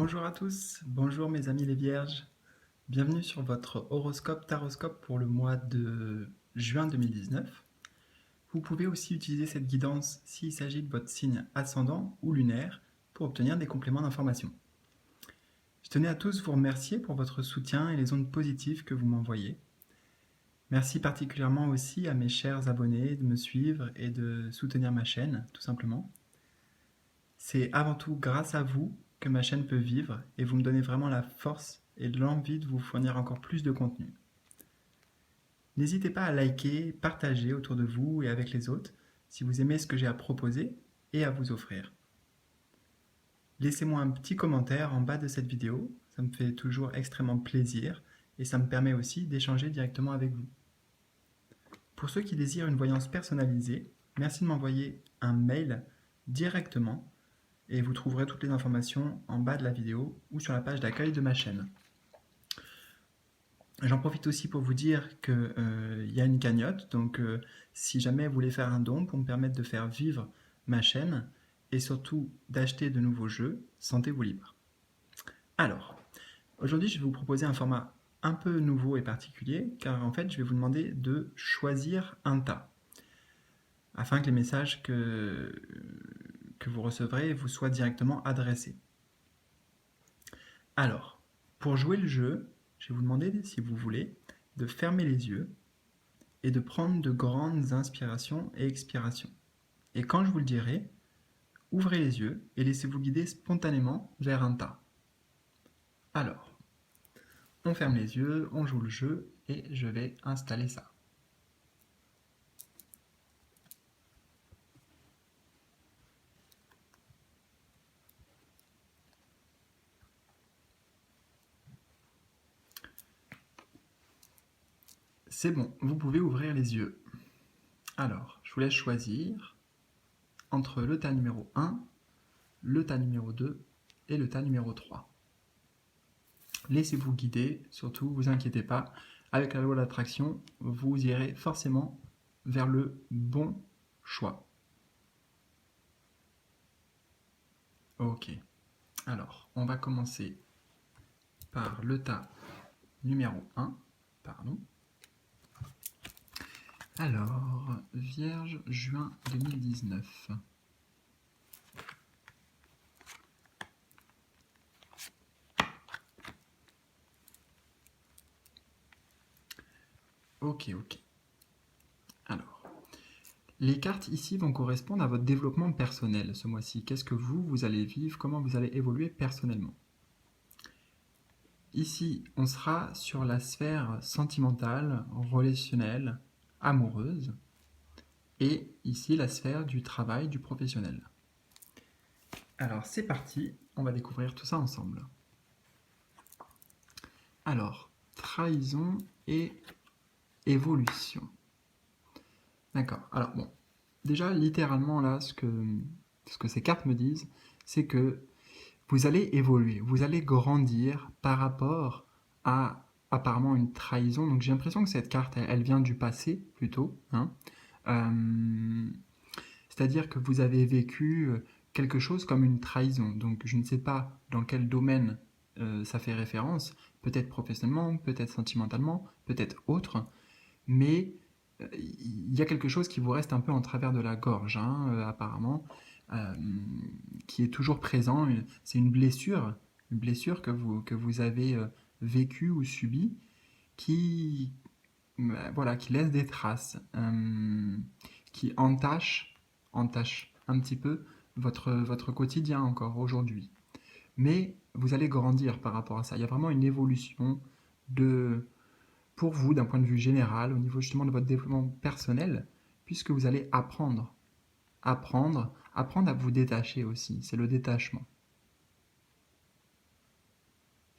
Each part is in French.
Bonjour à tous, bonjour mes amis les vierges, bienvenue sur votre horoscope taroscope pour le mois de juin 2019. Vous pouvez aussi utiliser cette guidance s'il s'agit de votre signe ascendant ou lunaire pour obtenir des compléments d'information. Je tenais à tous vous remercier pour votre soutien et les ondes positives que vous m'envoyez. Merci particulièrement aussi à mes chers abonnés de me suivre et de soutenir ma chaîne, tout simplement. C'est avant tout grâce à vous que ma chaîne peut vivre et vous me donnez vraiment la force et l'envie de vous fournir encore plus de contenu. N'hésitez pas à liker, partager autour de vous et avec les autres si vous aimez ce que j'ai à proposer et à vous offrir. Laissez-moi un petit commentaire en bas de cette vidéo, ça me fait toujours extrêmement plaisir et ça me permet aussi d'échanger directement avec vous. Pour ceux qui désirent une voyance personnalisée, merci de m'envoyer un mail directement et vous trouverez toutes les informations en bas de la vidéo ou sur la page d'accueil de ma chaîne. J'en profite aussi pour vous dire qu'il y a une cagnotte, donc si jamais vous voulez faire un don pour me permettre de faire vivre ma chaîne et surtout d'acheter de nouveaux jeux, sentez-vous libre. Alors, aujourd'hui je vais vous proposer un format un peu nouveau et particulier, car en fait je vais vous demander de choisir un tas, afin que les messages que vous recevrez vous soient directement adressés. Alors, pour jouer le jeu, je vais vous demander, si vous voulez, de fermer les yeux et de prendre de grandes inspirations et expirations. Et quand je vous le dirai, ouvrez les yeux et laissez-vous guider spontanément vers un tas. Alors, on ferme les yeux, on joue le jeu et je vais installer ça. C'est bon, vous pouvez ouvrir les yeux. Alors, je vous laisse choisir entre le tas numéro 1, le tas numéro 2 et le tas numéro 3. Laissez-vous guider, surtout, vous inquiétez pas, avec la loi d'attraction, vous irez forcément vers le bon choix. Ok, alors on va commencer par le tas numéro 1, pardon. Alors, Vierge, juin 2019. Ok. Alors, les cartes ici vont correspondre à votre développement personnel ce mois-ci. Qu'est-ce que vous allez vivre? Comment vous allez évoluer personnellement? Ici, on sera sur la sphère sentimentale, relationnelle, amoureuse. Et ici, la sphère du travail, du professionnel. Alors, c'est parti, on va découvrir tout ça ensemble. Alors, trahison et évolution. D'accord. Alors bon, déjà littéralement là, ce que ces cartes me disent, c'est que vous allez évoluer, vous allez grandir par rapport à apparemment une trahison. Donc j'ai l'impression que cette carte, elle vient du passé plutôt. Hein. C'est-à-dire que vous avez vécu quelque chose comme une trahison. Donc je ne sais pas dans quel domaine ça fait référence, peut-être professionnellement, peut-être sentimentalement, peut-être autre, mais il y a quelque chose qui vous reste un peu en travers de la gorge, hein, apparemment, euh, qui est toujours présent. C'est une blessure que vous avez vécue ou subie, qui, voilà, qui laisse des traces, qui entache un petit peu votre quotidien encore aujourd'hui. Mais vous allez grandir par rapport à ça. Il y a vraiment une évolution de, pour vous, d'un point de vue général, au niveau justement de votre développement personnel, puisque vous allez apprendre à vous détacher aussi. C'est le détachement.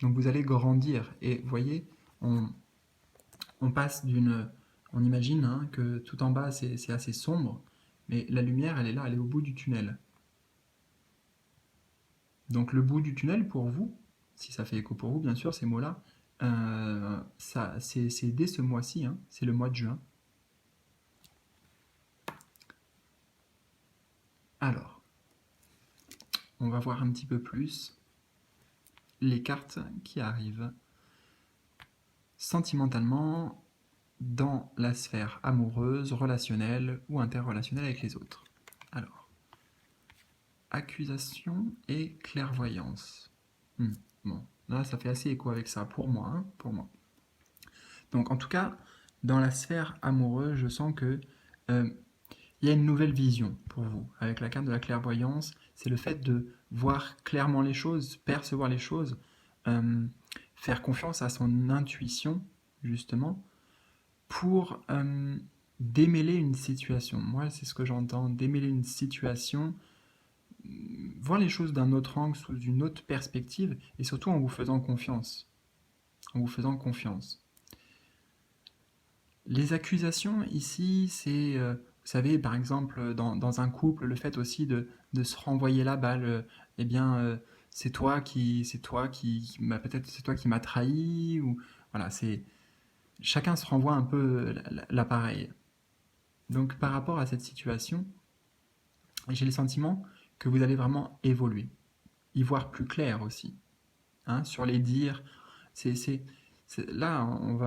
Donc vous allez grandir. Et vous voyez, on passe on imagine hein, que tout en bas c'est assez sombre, mais la lumière elle est là, elle est au bout du tunnel. Donc le bout du tunnel pour vous, si ça fait écho pour vous bien sûr ces mots-là, c'est dès ce mois-ci, hein, c'est le mois de juin. Alors, on va voir un petit peu plus. les cartes qui arrivent sentimentalement dans la sphère amoureuse, relationnelle ou interrelationnelle avec les autres. Alors, accusation et clairvoyance. Bon, là, ça fait assez écho avec ça pour moi, hein, pour moi. Donc, en tout cas, dans la sphère amoureuse, je sens que il y a une nouvelle vision pour vous. Avec la carte de la clairvoyance, c'est le fait de voir clairement les choses, percevoir les choses, euh, faire confiance à son intuition, justement, pour démêler une situation. Moi, c'est ce que j'entends, démêler une situation, voir les choses d'un autre angle, sous une autre perspective, et surtout en vous faisant confiance. En vous faisant confiance. Les accusations ici, c'est, vous savez, par exemple, dans un couple, le fait aussi de se renvoyer la balle, eh bien, peut-être c'est toi qui m'as trahi, ou voilà, c'est chacun se renvoie un peu l'appareil. Donc, par rapport à cette situation, j'ai le sentiment que vous allez vraiment évoluer, y voir plus clair aussi, hein, sur les dires. Là,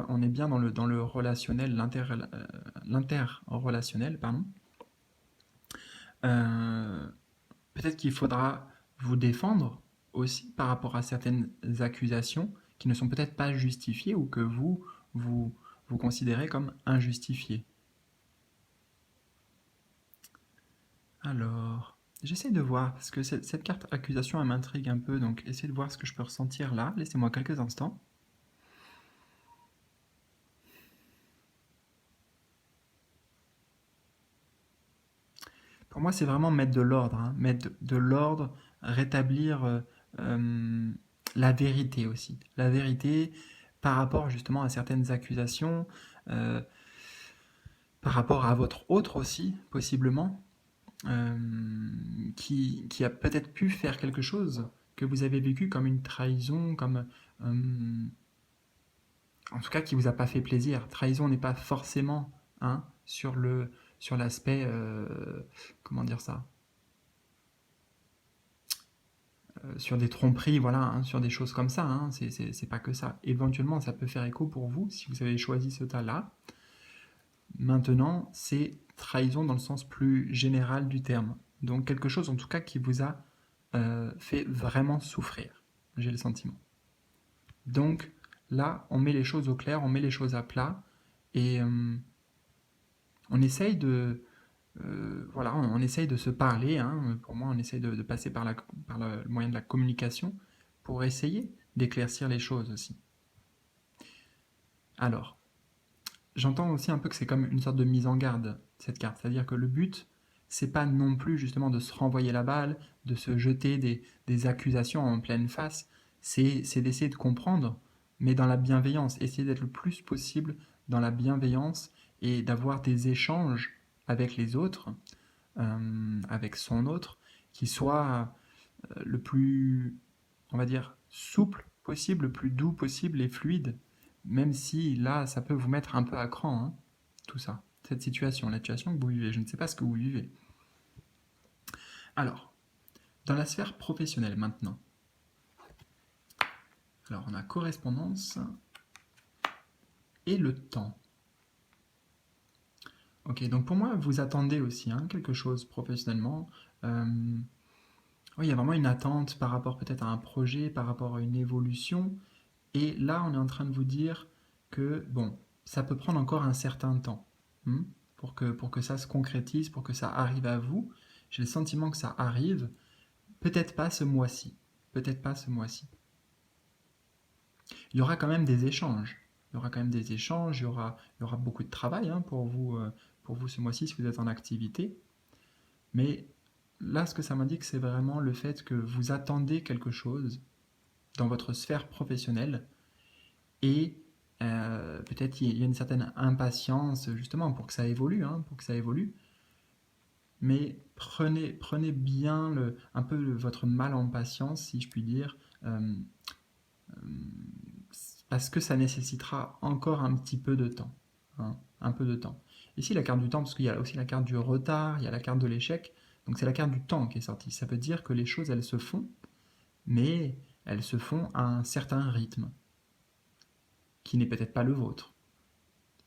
on est bien dans le relationnel, l'interrelationnel, pardon. Euh, Peut-être qu'il faudra vous défendre aussi par rapport à certaines accusations qui ne sont peut-être pas justifiées ou que vous, vous considérez comme injustifiées. Alors, j'essaie de voir, parce que cette carte accusation, elle m'intrigue un peu, donc essayez de voir ce que je peux ressentir là. Laissez-moi quelques instants. Pour moi, c'est vraiment mettre de l'ordre, hein, mettre de l'ordre, rétablir la vérité aussi. La vérité par rapport justement à certaines accusations, euh, par rapport à votre autre aussi, possiblement, euh, qui a peut-être pu faire quelque chose que vous avez vécu comme une trahison, comme en tout cas qui vous a pas fait plaisir. Trahison n'est pas forcément, hein, sur l'aspect, comment dire ça, sur des tromperies, voilà, hein, sur des choses comme ça, hein, c'est pas que ça. Éventuellement, ça peut faire écho pour vous si vous avez choisi ce tas-là. Maintenant, c'est trahison dans le sens plus général du terme. Donc quelque chose en tout cas qui vous a fait vraiment souffrir, j'ai le sentiment. Donc là, on met les choses au clair, on met les choses à plat et on essaye de, voilà, on essaye de se parler. Hein. Pour moi, on essaye de passer par le moyen de la communication pour essayer d'éclaircir les choses aussi. Alors, j'entends aussi un peu que c'est comme une sorte de mise en garde, cette carte. C'est-à-dire que le but, c'est pas non plus justement de se renvoyer la balle, de se jeter des accusations en pleine face. C'est d'essayer de comprendre, mais dans la bienveillance. Essayer d'être le plus possible dans la bienveillance et d'avoir des échanges avec les autres, avec son autre, qui soient le plus, on va dire, souple possible, le plus doux possible et fluide, même si là, ça peut vous mettre un peu à cran, hein, tout ça, cette situation, la situation que vous vivez. Je ne sais pas ce que vous vivez. Alors, dans la sphère professionnelle maintenant. Alors, on a correspondance et le temps. Ok, donc pour moi, vous attendez aussi, hein, quelque chose professionnellement. Oui, il y a vraiment une attente par rapport peut-être à un projet, par rapport à une évolution. Et là, on est en train de vous dire que, bon, ça peut prendre encore un certain temps, pour que ça se concrétise, pour que ça arrive à vous. J'ai le sentiment que ça arrive, peut-être pas ce mois-ci. Peut-être pas ce mois-ci. Il y aura quand même des échanges. Il y aura quand même des échanges, il y aura beaucoup de travail, hein, pour vous ce mois-ci si vous êtes en activité. Mais là, ce que ça m'indique, c'est vraiment le fait que vous attendez quelque chose dans votre sphère professionnelle et peut-être il y a une certaine impatience justement pour que ça évolue, hein, pour que ça évolue. Mais prenez bien un peu votre mal en patience, si je puis dire, euh, parce que ça nécessitera encore un petit peu de temps, hein, un peu de temps. Ici, la carte du temps, parce qu'il y a aussi la carte du retard, il y a la carte de l'échec, donc c'est la carte du temps qui est sortie. Ça veut dire que les choses, elles se font, mais elles se font à un certain rythme, qui n'est peut-être pas le vôtre,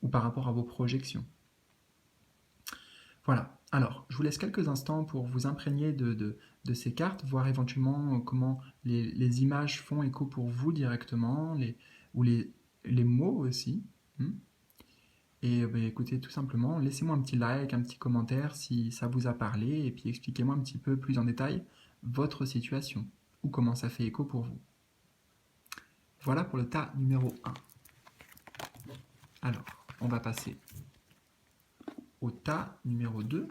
ou par rapport à vos projections. Voilà. Alors, je vous laisse quelques instants pour vous imprégner de ces cartes, voir éventuellement comment les images font écho pour vous directement, ou les mots aussi. Hmm. Et écoutez, tout simplement, laissez-moi un petit like, un petit commentaire si ça vous a parlé, et puis expliquez-moi un petit peu plus en détail votre situation, ou comment ça fait écho pour vous. Voilà pour le tas numéro 1. Alors, on va passer au tas numéro 2.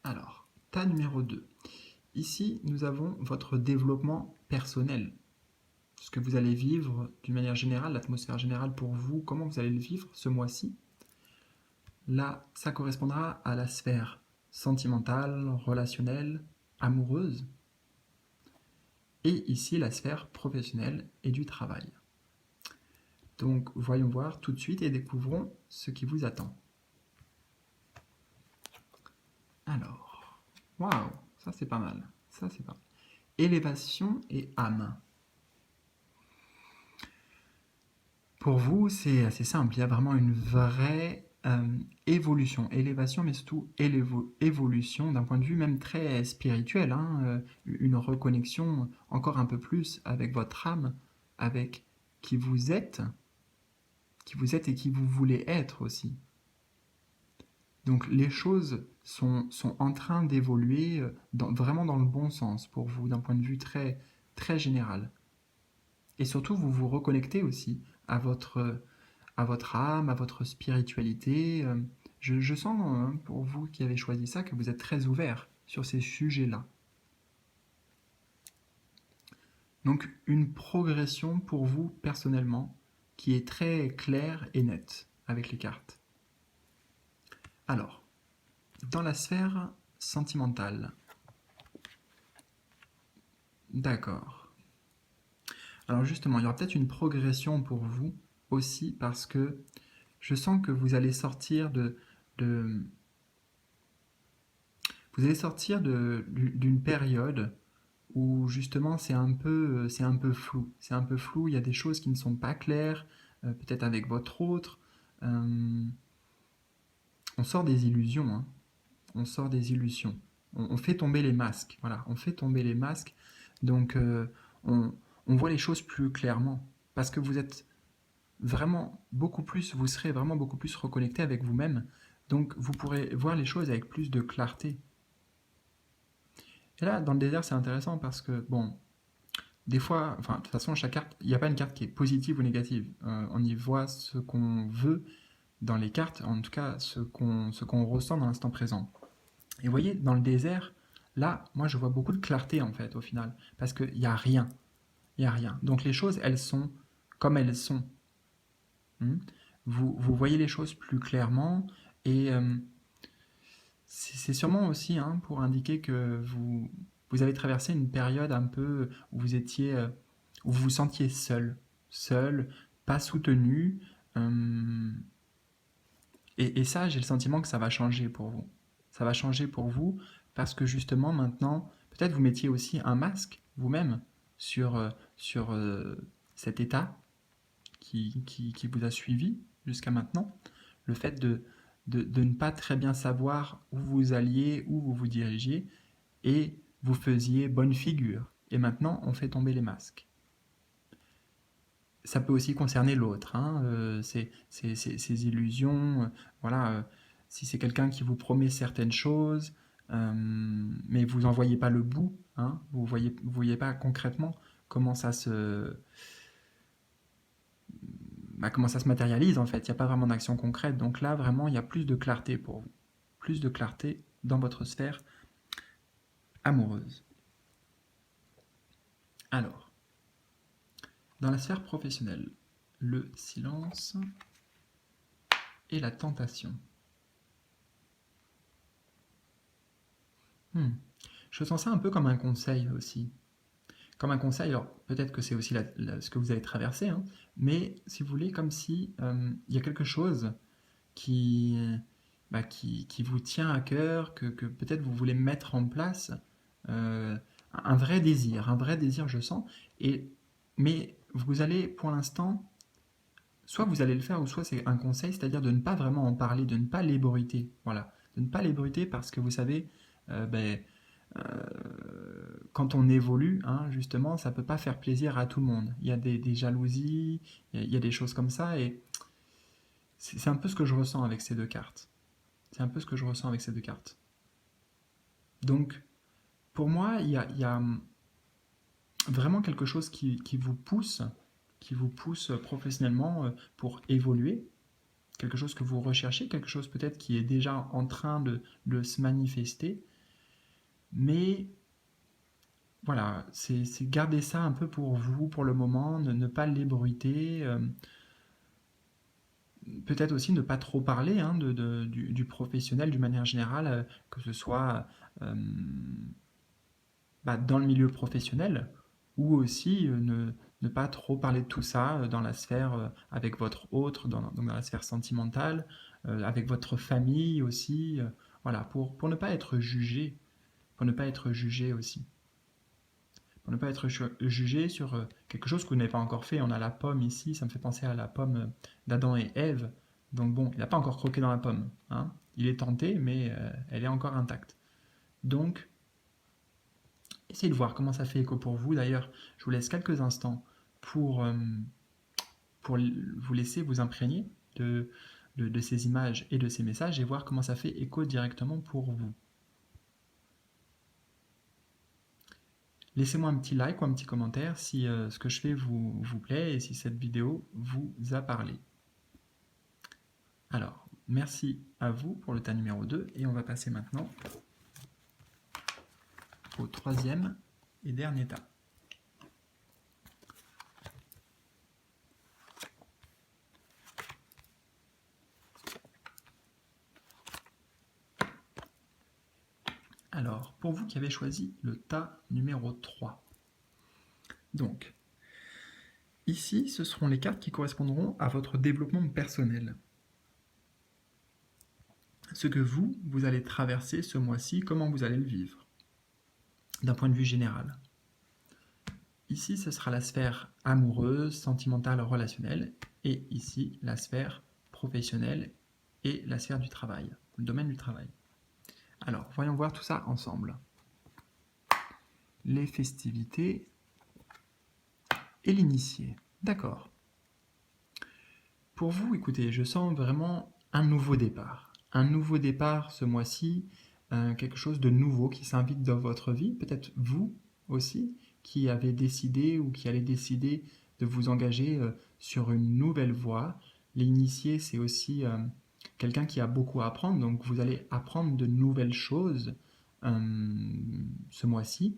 Alors, tas numéro 2. Ici, nous avons votre développement personnel. Ce que vous allez vivre d'une manière générale, l'atmosphère générale pour vous, comment vous allez le vivre ce mois-ci. Là, ça correspondra à la sphère sentimentale, relationnelle, amoureuse. Et ici, la sphère professionnelle et du travail. Donc, voyons voir tout de suite et découvrons ce qui vous attend. Alors, waouh, ça c'est pas mal. Ça c'est pas mal. Élévation et âme. Pour vous, c'est assez simple. Il y a vraiment une vraie évolution, élévation, mais surtout évolution d'un point de vue même très spirituel. Une reconnexion encore un peu plus avec votre âme, avec qui vous êtes et qui vous voulez être aussi. Donc les choses sont en train d'évoluer vraiment dans le bon sens pour vous, d'un point de vue très, très général. Et surtout, vous vous reconnectez aussi à votre âme, à votre spiritualité. Je sens, pour vous qui avez choisi ça, que vous êtes très ouvert sur ces sujets-là. Donc une progression pour vous personnellement qui est très claire et nette avec les cartes. Alors, dans la sphère sentimentale. D'accord. Alors justement, il y aura peut-être une progression pour vous aussi parce que je sens que vous allez sortir d'une période où justement c'est un peu flou. C'est un peu flou, il y a des choses qui ne sont pas claires, peut-être avec votre autre. Euh, on sort des illusions, hein. On sort des illusions. On fait tomber les masques, voilà, on fait tomber les masques. Donc on, on voit les choses plus clairement parce que vous êtes vraiment beaucoup plus, vous serez vraiment beaucoup plus reconnecté avec vous-même. Donc vous pourrez voir les choses avec plus de clarté. Et là, dans le désert, c'est intéressant parce que, bon, des fois, enfin, de toute façon, chaque carte, il n'y a pas une carte qui est positive ou négative. On y voit ce qu'on veut dans les cartes, en tout cas ce qu'on ressent dans l'instant présent. Et vous voyez, dans le désert, là, moi, je vois beaucoup de clarté, en fait, au final, parce qu'il n'y a rien. Il n'y a rien. Donc les choses, elles sont comme elles sont. Hmm. Vous voyez les choses plus clairement et c'est sûrement aussi pour indiquer que vous avez traversé une période un peu où où vous vous sentiez seul, pas soutenu. euh, et ça, j'ai le sentiment que ça va changer pour vous. Ça va changer pour vous parce que justement maintenant, peut-être vous mettiez aussi un masque vous-même sur cet état qui vous a suivi jusqu'à maintenant. Le fait de ne pas très bien savoir où vous alliez, où vous vous dirigiez, et vous faisiez bonne figure. Et maintenant, on fait tomber les masques. Ça peut aussi concerner l'autre, ces illusions. Voilà, si c'est quelqu'un qui vous promet certaines choses, mais vous n'en voyez pas le bout, vous voyez pas concrètement comment comment ça se matérialise en fait. Il n'y a pas vraiment d'action concrète. Donc là, vraiment, il y a plus de clarté pour vous. Plus de clarté dans votre sphère amoureuse. Alors, dans la sphère professionnelle, le silence et la tentation. Je sens ça un peu comme un conseil aussi. Comme un conseil, alors peut-être que c'est aussi ce que vous avez traversé, hein, mais si vous voulez, comme si il y a quelque chose qui, qui vous tient à cœur, que peut-être vous voulez mettre en place, euh, un vrai désir je sens, et, mais vous allez pour l'instant, soit vous allez le faire, ou soit c'est un conseil, c'est-à-dire de ne pas vraiment en parler, de ne pas l'ébruiter, voilà, de ne pas l'ébruiter parce que vous savez, euh, ben, quand on évolue, hein, justement, ça peut pas faire plaisir à tout le monde. Il y a des jalousies, il y a des choses comme ça, et c'est un peu ce que je ressens avec ces deux cartes. C'est un peu ce que je ressens avec ces deux cartes. Donc, pour moi, il y a vraiment quelque chose qui vous pousse professionnellement pour évoluer, quelque chose que vous recherchez, quelque chose peut-être qui est déjà en train de se manifester, mais voilà, c'est garder ça un peu pour vous, pour le moment, ne pas l'ébruiter, peut-être aussi ne pas trop parler hein, du professionnel d'une manière générale, que ce soit euh, dans le milieu professionnel, ou aussi ne pas trop parler de tout ça dans la sphère avec votre autre, donc dans la sphère sentimentale, avec votre famille aussi, voilà, pour ne pas être jugé, pour ne pas être jugé aussi. Pour ne pas être jugé sur quelque chose que vous n'avez pas encore fait. On a la pomme ici, ça me fait penser à la pomme d'Adam et Ève. Donc bon, il n'a pas encore croqué dans la pomme. Hein. Il est tenté, mais elle est encore intacte. Donc, essayez de voir comment ça fait écho pour vous. D'ailleurs, je vous laisse quelques instants pour, euh, pour vous laisser vous imprégner de ces images et de ces messages et voir comment ça fait écho directement pour vous. Laissez-moi un petit like ou un petit commentaire si ce que je fais vous plaît et si cette vidéo vous a parlé. Alors, merci à vous pour le tas numéro 2 et on va passer maintenant au troisième et dernier tas. Alors, pour vous qui avez choisi le tas numéro 3. Donc, ici, ce seront les cartes qui correspondront à votre développement personnel. Ce que vous allez traverser ce mois-ci, comment vous allez le vivre, d'un point de vue général. Ici, ce sera la sphère amoureuse, sentimentale, relationnelle, et ici, la sphère professionnelle et la sphère du travail, le domaine du travail. Alors, voyons voir tout ça ensemble. Les festivités et l'initié. D'accord. Pour vous, écoutez, je sens vraiment un nouveau départ. Un nouveau départ ce mois-ci, quelque chose de nouveau qui s'invite dans votre vie. Peut-être vous aussi, qui avez décidé ou qui allez décider de vous engager sur une nouvelle voie. L'initié, c'est aussi quelqu'un qui a beaucoup à apprendre, donc vous allez apprendre de nouvelles choses ce mois-ci.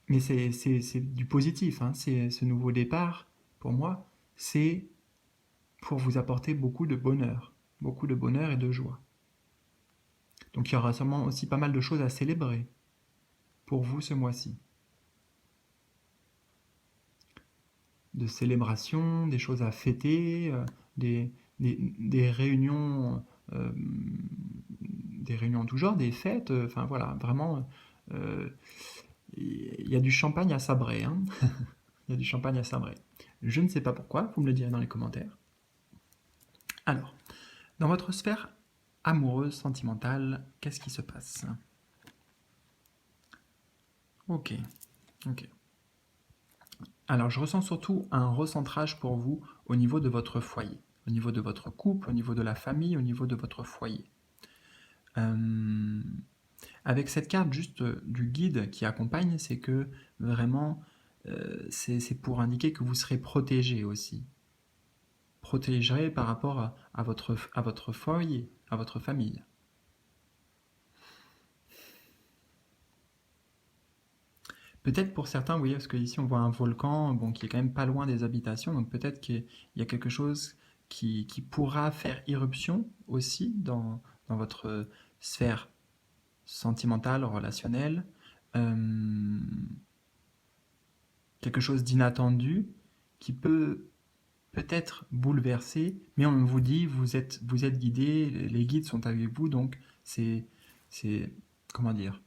Mais c'est du positif, hein. C'est ce nouveau départ, pour moi, c'est pour vous apporter beaucoup de bonheur et de joie. Donc il y aura sûrement aussi pas mal de choses à célébrer pour vous ce mois-ci. De célébrations, des choses à fêter, des réunions, en tout genre, des fêtes, enfin voilà, vraiment, il y a du champagne à sabrer, hein. Il y a du champagne à sabrer. Je ne sais pas pourquoi, vous me le direz dans les commentaires. Alors, dans votre sphère amoureuse, sentimentale, qu'est-ce qui se passe? Ok, ok. Alors, je ressens surtout un recentrage pour vous au niveau de votre foyer, au niveau de votre couple, au niveau de la famille, au niveau de votre foyer. Avec cette carte juste du guide qui accompagne, c'est que vraiment, c'est pour indiquer que vous serez protégé aussi. Protégé par rapport à votre foyer, à votre famille. Peut-être pour certains, oui, parce qu'ici on voit un volcan bon, qui est quand même pas loin des habitations, donc peut-être qu'il y a quelque chose qui pourra faire irruption aussi dans votre sphère sentimentale, relationnelle. Euh, quelque chose d'inattendu qui peut peut-être bouleverser, mais on vous dit, vous êtes guidé, les guides sont avec vous, donc c'est, c'est, comment dire,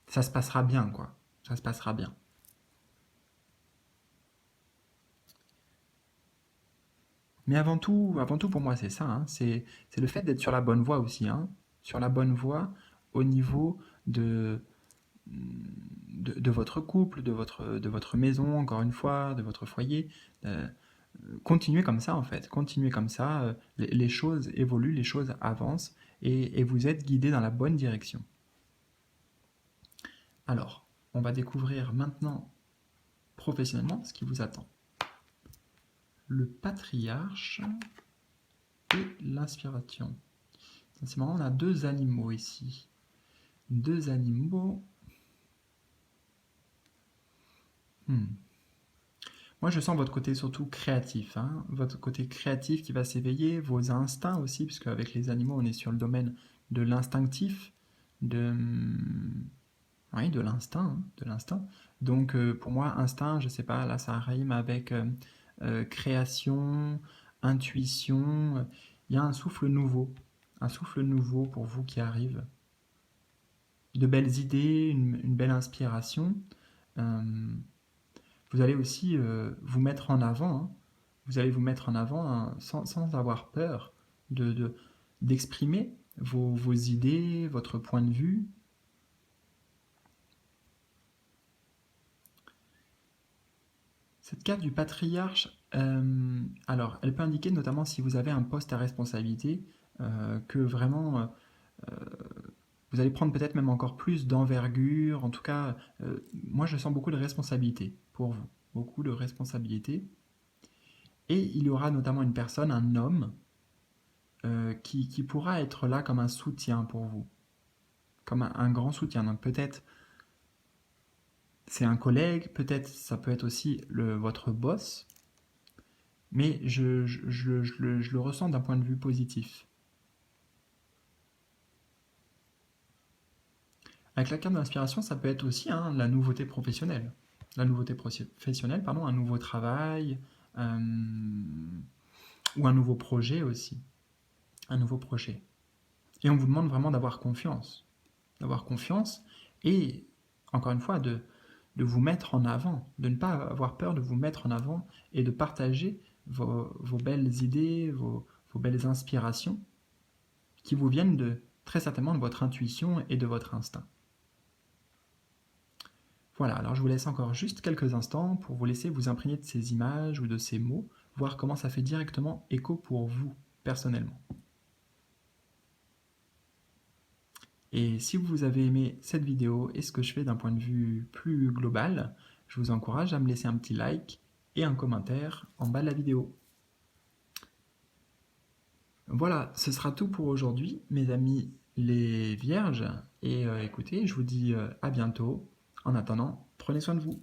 ça se passera bien, quoi. Ça se passera bien. Mais avant tout pour moi, c'est ça, hein, c'est le fait d'être sur la bonne voie aussi, hein, sur la bonne voie au niveau de, de votre couple, de votre maison, encore une fois, de votre foyer. Euh, Continuez comme ça, en fait, continuez comme ça, les choses évoluent, les choses avancent, et vous êtes guidé dans la bonne direction. Alors, on va découvrir maintenant professionnellement ce qui vous attend. Le patriarche et l'inspiration. C'est marrant, on a deux animaux ici. Deux animaux. Hmm. Moi, je sens votre côté surtout créatif, hein, votre côté créatif qui va s'éveiller, vos instincts aussi, puisque avec les animaux, on est sur le domaine de l'instinctif, de, oui, de l'instinct, hein, de l'instinct. Donc, pour moi, instinct, je sais pas, là, ça rime avec création, intuition. Il y a un souffle nouveau pour vous qui arrive, de belles idées, une belle inspiration. Euh, Vous allez aussi vous mettre en avant, hein. Vous allez vous mettre en avant, hein, sans avoir peur d'exprimer vos idées, votre point de vue. Cette carte du patriarche, alors, elle peut indiquer notamment si vous avez un poste à responsabilité, que vraiment vous allez prendre peut-être même encore plus d'envergure. En tout cas, moi je sens beaucoup de responsabilité pour vous, beaucoup de responsabilité. Et il y aura notamment une personne, un homme, qui pourra être là comme un soutien pour vous, comme un grand soutien. Donc peut-être c'est un collègue, peut-être ça peut être aussi votre boss, mais je le ressens d'un point de vue positif. Avec la carte d'inspiration, ça peut être aussi, hein, la nouveauté professionnelle. La nouveauté professionnelle, pardon, un nouveau travail, ou un nouveau projet aussi. Un nouveau projet. Et on vous demande vraiment d'avoir confiance. D'avoir confiance et, encore une fois, de vous mettre en avant, de ne pas avoir peur de vous mettre en avant et de partager vos belles idées, vos belles inspirations qui vous viennent très certainement de votre intuition et de votre instinct. Voilà, alors je vous laisse encore juste quelques instants pour vous laisser vous imprégner de ces images ou de ces mots, voir comment ça fait directement écho pour vous, personnellement. Et si vous avez aimé cette vidéo et ce que je fais d'un point de vue plus global, je vous encourage à me laisser un petit like et un commentaire en bas de la vidéo. Voilà, ce sera tout pour aujourd'hui, mes amis les vierges. Et écoutez, je vous dis à bientôt. En attendant, prenez soin de vous.